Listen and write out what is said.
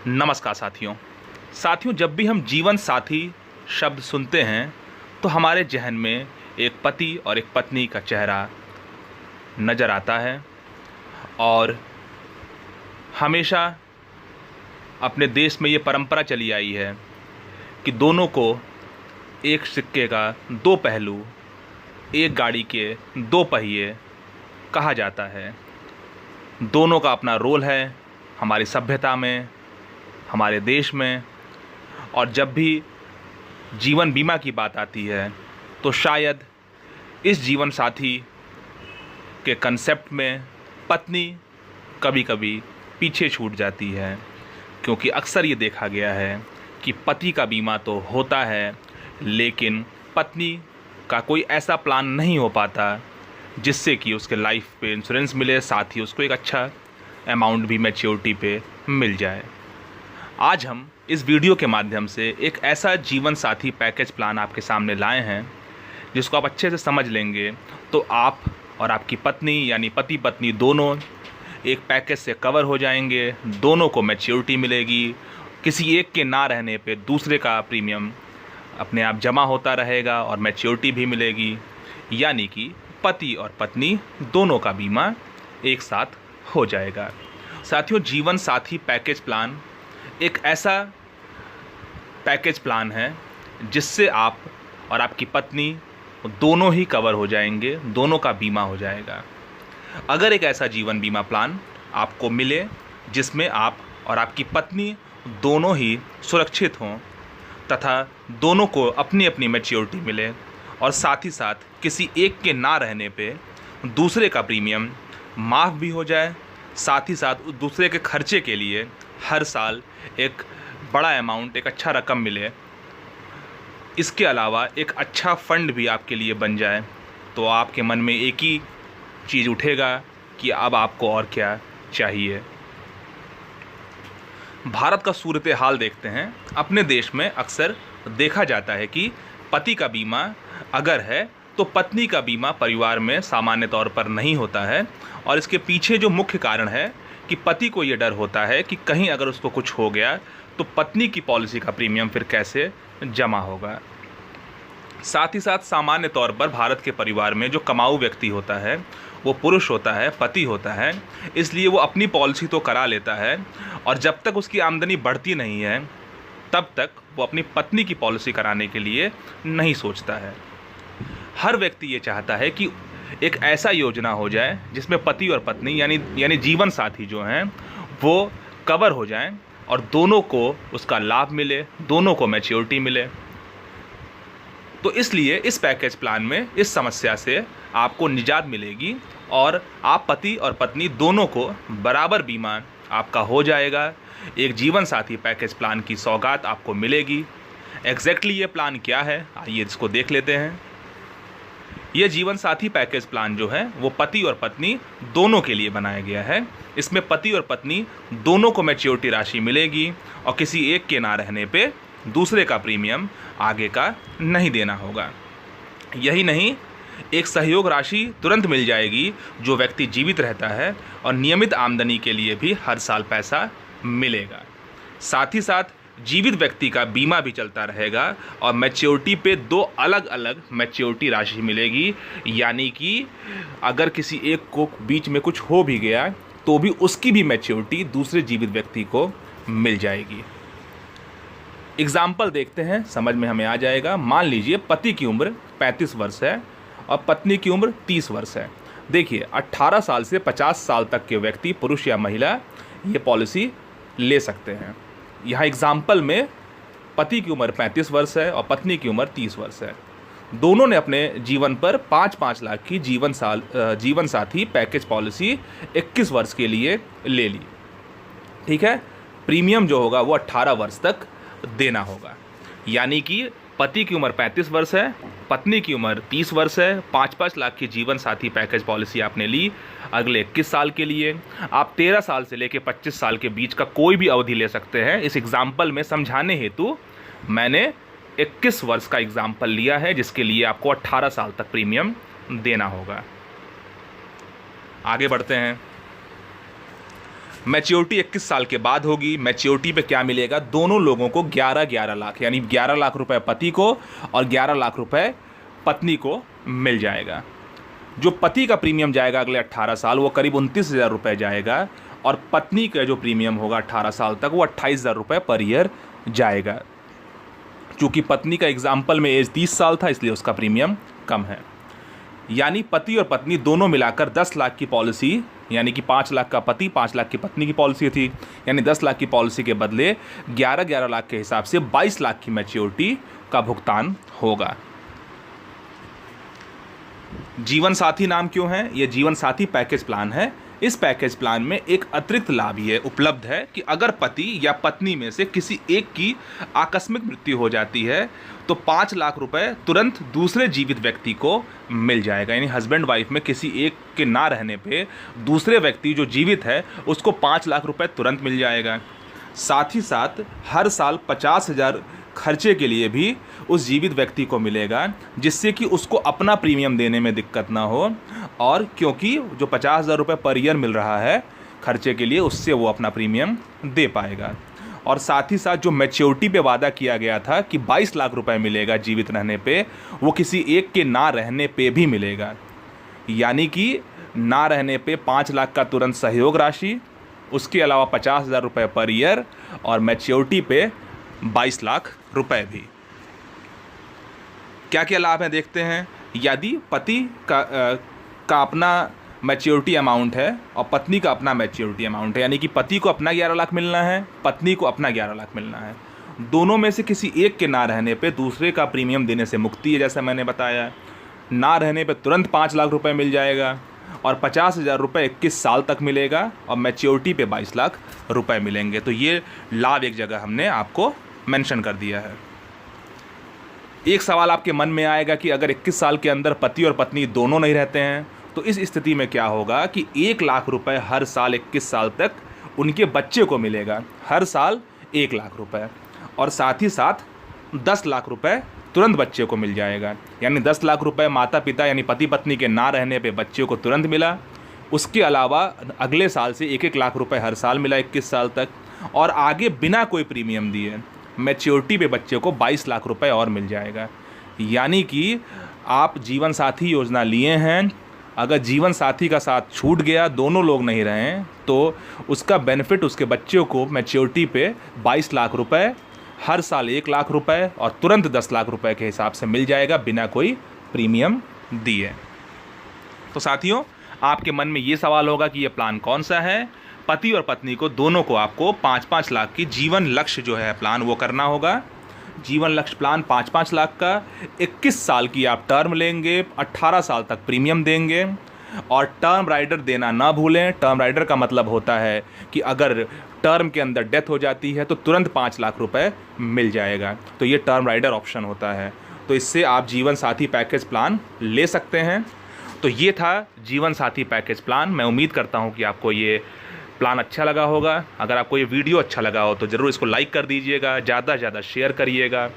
नमस्कार साथियों। जब भी हम जीवन साथी शब्द सुनते हैं तो हमारे जहन में एक पति और एक पत्नी का चेहरा नज़र आता है और हमेशा अपने देश में ये परंपरा चली आई है कि दोनों को एक सिक्के का दो पहलू, एक गाड़ी के दो पहिए कहा जाता है। दोनों का अपना रोल है हमारी सभ्यता में, हमारे देश में। और जब भी जीवन बीमा की बात आती है तो शायद इस जीवन साथी के कंसेप्ट में पत्नी कभी कभी पीछे छूट जाती है, क्योंकि अक्सर ये देखा गया है कि पति का बीमा तो होता है लेकिन पत्नी का कोई ऐसा प्लान नहीं हो पाता जिससे कि उसके लाइफ पे इंश्योरेंस मिले, साथ ही उसको एक अच्छा अमाउंट भी मैच्योरिटी पे मिल जाए। आज हम इस वीडियो के माध्यम से एक ऐसा जीवन साथी पैकेज प्लान आपके सामने लाए हैं जिसको आप अच्छे से समझ लेंगे तो आप और आपकी पत्नी यानी पति पत्नी दोनों एक पैकेज से कवर हो जाएंगे। दोनों को मैच्योरिटी मिलेगी, किसी एक के ना रहने पे दूसरे का प्रीमियम अपने आप जमा होता रहेगा और मैच्योरिटी भी मिलेगी, यानी कि पति और पत्नी दोनों का बीमा एक साथ हो जाएगा। साथियों, जीवन साथी पैकेज प्लान एक ऐसा पैकेज प्लान है जिससे आप और आपकी पत्नी दोनों ही कवर हो जाएंगे, दोनों का बीमा हो जाएगा। अगर एक ऐसा जीवन बीमा प्लान आपको मिले जिसमें आप और आपकी पत्नी दोनों ही सुरक्षित हों तथा दोनों को अपनी अपनी मैच्योरिटी मिले और साथ ही साथ किसी एक के ना रहने पे दूसरे का प्रीमियम माफ़ भी हो जाए, साथ ही साथ दूसरे के खर्चे के लिए हर साल एक बड़ा अमाउंट, एक अच्छा रकम मिले, इसके अलावा एक अच्छा फंड भी आपके लिए बन जाए, तो आपके मन में एक ही चीज़ उठेगा कि अब आपको और क्या चाहिए। भारत का सूरत हाल देखते हैं। अपने देश में अक्सर देखा जाता है कि पति का बीमा अगर है तो पत्नी का बीमा परिवार में सामान्य तौर पर नहीं होता है, और इसके पीछे जो मुख्य कारण है कि पति को ये डर होता है कि कहीं अगर उसको कुछ हो गया तो पत्नी की पॉलिसी का प्रीमियम फिर कैसे जमा होगा। साथ ही साथ सामान्य तौर पर भारत के परिवार में जो कमाऊ व्यक्ति होता है वो पुरुष होता है, पति होता है, इसलिए वो अपनी पॉलिसी तो करा लेता है और जब तक उसकी आमदनी बढ़ती नहीं है तब तक वो अपनी पत्नी की पॉलिसी कराने के लिए नहीं सोचता है। हर व्यक्ति ये चाहता है कि एक ऐसा योजना हो जाए जिसमें पति और पत्नी यानी जीवन साथी जो हैं वो कवर हो जाएं और दोनों को उसका लाभ मिले, दोनों को मैच्योरिटी मिले। तो इसलिए इस पैकेज प्लान में इस समस्या से आपको निजात मिलेगी और आप पति और पत्नी दोनों को बराबर बीमा आपका हो जाएगा। एक जीवन साथी पैकेज प्लान की सौगात आपको मिलेगी। एग्जैक्टली ये प्लान क्या है, आइए इसको देख लेते हैं। ये जीवन साथी पैकेज प्लान जो है वो पति और पत्नी दोनों के लिए बनाया गया है। इसमें पति और पत्नी दोनों को मैच्योरिटी राशि मिलेगी और किसी एक के ना रहने पे दूसरे का प्रीमियम आगे का नहीं देना होगा। यही नहीं, एक सहयोग राशि तुरंत मिल जाएगी जो व्यक्ति जीवित रहता है और नियमित आमदनी के लिए भी हर साल पैसा मिलेगा। साथ ही साथ जीवित व्यक्ति का बीमा भी चलता रहेगा और मैच्योरिटी पे दो अलग अलग मैच्योरिटी राशि मिलेगी, यानी कि अगर किसी एक को बीच में कुछ हो भी गया तो भी उसकी भी मैच्योरिटी दूसरे जीवित व्यक्ति को मिल जाएगी। एग्जाम्पल देखते हैं, समझ में हमें आ जाएगा। मान लीजिए पति की उम्र 35 वर्ष है और पत्नी की उम्र 30 वर्ष है। देखिए 18 साल से 50 साल तक के व्यक्ति, पुरुष या महिला, ये पॉलिसी ले सकते हैं। यहाँ एग्जाम्पल में पति की उम्र 35 वर्ष है और पत्नी की उम्र 30 वर्ष है। दोनों ने अपने जीवन पर 5-5 लाख की जीवन साथी पैकेज पॉलिसी 21 वर्ष के लिए ले ली। ठीक है, प्रीमियम जो होगा वो 18 वर्ष तक देना होगा, यानी कि पति की उम्र 35 वर्ष है, पत्नी की उम्र 30 वर्ष है। 5-5 लाख की जीवन साथी पैकेज पॉलिसी आपने ली अगले 21 साल के लिए। आप 13 साल से लेकर 25 साल के बीच का कोई भी अवधि ले सकते हैं। इस एग्जाम्पल में समझाने हेतु मैंने 21 वर्ष का एग्जाम्पल लिया है जिसके लिए आपको 18 साल तक प्रीमियम देना होगा। आगे बढ़ते हैं। मैच्योरिटी 21 साल के बाद होगी। मैच्योरिटी पे क्या मिलेगा? दोनों लोगों को 11-11 लाख, यानी 11 लाख रुपए पति को और 11 लाख रुपए पत्नी को मिल जाएगा। जो पति का प्रीमियम जाएगा अगले 18 साल वो करीब 29,000 रुपये जाएगा, और पत्नी का जो प्रीमियम होगा 18 साल तक वो 28,000 रुपये पर ईयर जाएगा। चूँकि पत्नी का एग्जाम्पल में एज 30 साल था इसलिए उसका प्रीमियम कम है। यानी पति और पत्नी दोनों मिलाकर 10 लाख की पॉलिसी, यानी कि 5 लाख का पति 5 लाख की पत्नी की पॉलिसी थी, यानी 10 लाख की पॉलिसी के बदले 11-11 लाख के हिसाब से 22 लाख की मैच्योरिटी का भुगतान होगा। जीवन साथी नाम क्यों है? यह जीवन साथी पैकेज प्लान है। इस पैकेज प्लान में एक अतिरिक्त लाभ ये उपलब्ध है कि अगर पति या पत्नी में से किसी एक की आकस्मिक मृत्यु हो जाती है तो 5 लाख रुपए तुरंत दूसरे जीवित व्यक्ति को मिल जाएगा। यानी हस्बैंड वाइफ में किसी एक के ना रहने पे दूसरे व्यक्ति जो जीवित है उसको 5 लाख रुपए तुरंत मिल जाएगा। साथ ही साथ हर साल 50,000 खर्चे के लिए भी उस जीवित व्यक्ति को मिलेगा, जिससे कि उसको अपना प्रीमियम देने में दिक्कत ना हो, और क्योंकि जो 50,000 रुपये पर ईयर मिल रहा है खर्चे के लिए उससे वो अपना प्रीमियम दे पाएगा। और साथ ही साथ जो मैच्योरिटी पे वादा किया गया था कि 22 लाख रुपए मिलेगा जीवित रहने पे, वो किसी एक के ना रहने पे भी मिलेगा। यानी कि ना रहने पे 5 लाख का तुरंत सहयोग राशि, उसके अलावा 50,000 रुपये पर ईयर, और मैच्योरिटी पे 22 लाख रुपए भी। क्या क्या लाभ हैं देखते हैं। यदि पति का अपना मैच्योरिटी अमाउंट है और पत्नी का अपना मैच्योरिटी अमाउंट है, यानी कि पति को अपना 11 लाख मिलना है, पत्नी को अपना 11 लाख मिलना है, दोनों में से किसी एक के ना रहने पे दूसरे का प्रीमियम देने से मुक्ति है। जैसा मैंने बताया, ना रहने पे तुरंत 5 लाख रुपए मिल जाएगा, और 50,000 रुपये 21 साल तक मिलेगा, और मैच्योरिटी पे 22 लाख रुपए मिलेंगे। तो ये लाभ एक जगह हमने आपको मेंशन कर दिया है। एक सवाल आपके मन में आएगा कि अगर 21 साल के अंदर पति और पत्नी दोनों नहीं रहते हैं तो इस स्थिति में क्या होगा कि 1 लाख रुपए हर साल 21 साल तक उनके बच्चे को मिलेगा, हर साल 1 लाख रुपए, और साथ ही साथ 10 लाख रुपए तुरंत बच्चे को मिल जाएगा। यानी 10 लाख रुपए माता पिता यानी पति पत्नी के ना रहने पे बच्चे को तुरंत मिला, उसके अलावा अगले साल से 1-1 लाख रुपए हर साल मिला 21 साल तक, और आगे बिना कोई प्रीमियम दिए मैच्योरिटी पे बच्चे को 22 लाख रुपए और मिल जाएगा। यानी कि आप जीवन साथी योजना लिए हैं, अगर जीवन साथी का साथ छूट गया, दोनों लोग नहीं रहे, तो उसका बेनिफिट उसके बच्चों को मैच्योरिटी पे 22 लाख रुपए, हर साल 1 लाख रुपए, और तुरंत 10 लाख रुपए के हिसाब से मिल जाएगा बिना कोई प्रीमियम दिए। तो साथियों, आपके मन में ये सवाल होगा कि ये प्लान कौन सा है। पति और पत्नी को दोनों को आपको 5-5 लाख की जीवन लक्ष्य जो है प्लान वो करना होगा। जीवन लक्ष्य प्लान 5-5 लाख का, 21 साल की आप टर्म लेंगे, 18 साल तक प्रीमियम देंगे, और टर्म राइडर देना ना भूलें। टर्म राइडर का मतलब होता है कि अगर टर्म के अंदर डेथ हो जाती है तो तुरंत 5 लाख रुपए मिल जाएगा, तो ये टर्म राइडर ऑप्शन होता है। तो इससे आप जीवन साथी पैकेज प्लान ले सकते हैं। तो ये था जीवन साथी पैकेज प्लान। मैं उम्मीद करता हूँ कि आपको ये प्लान अच्छा लगा होगा। अगर आपको ये वीडियो अच्छा लगा हो तो ज़रूर इसको लाइक कर दीजिएगा, ज़्यादा से ज़्यादा शेयर करिएगा।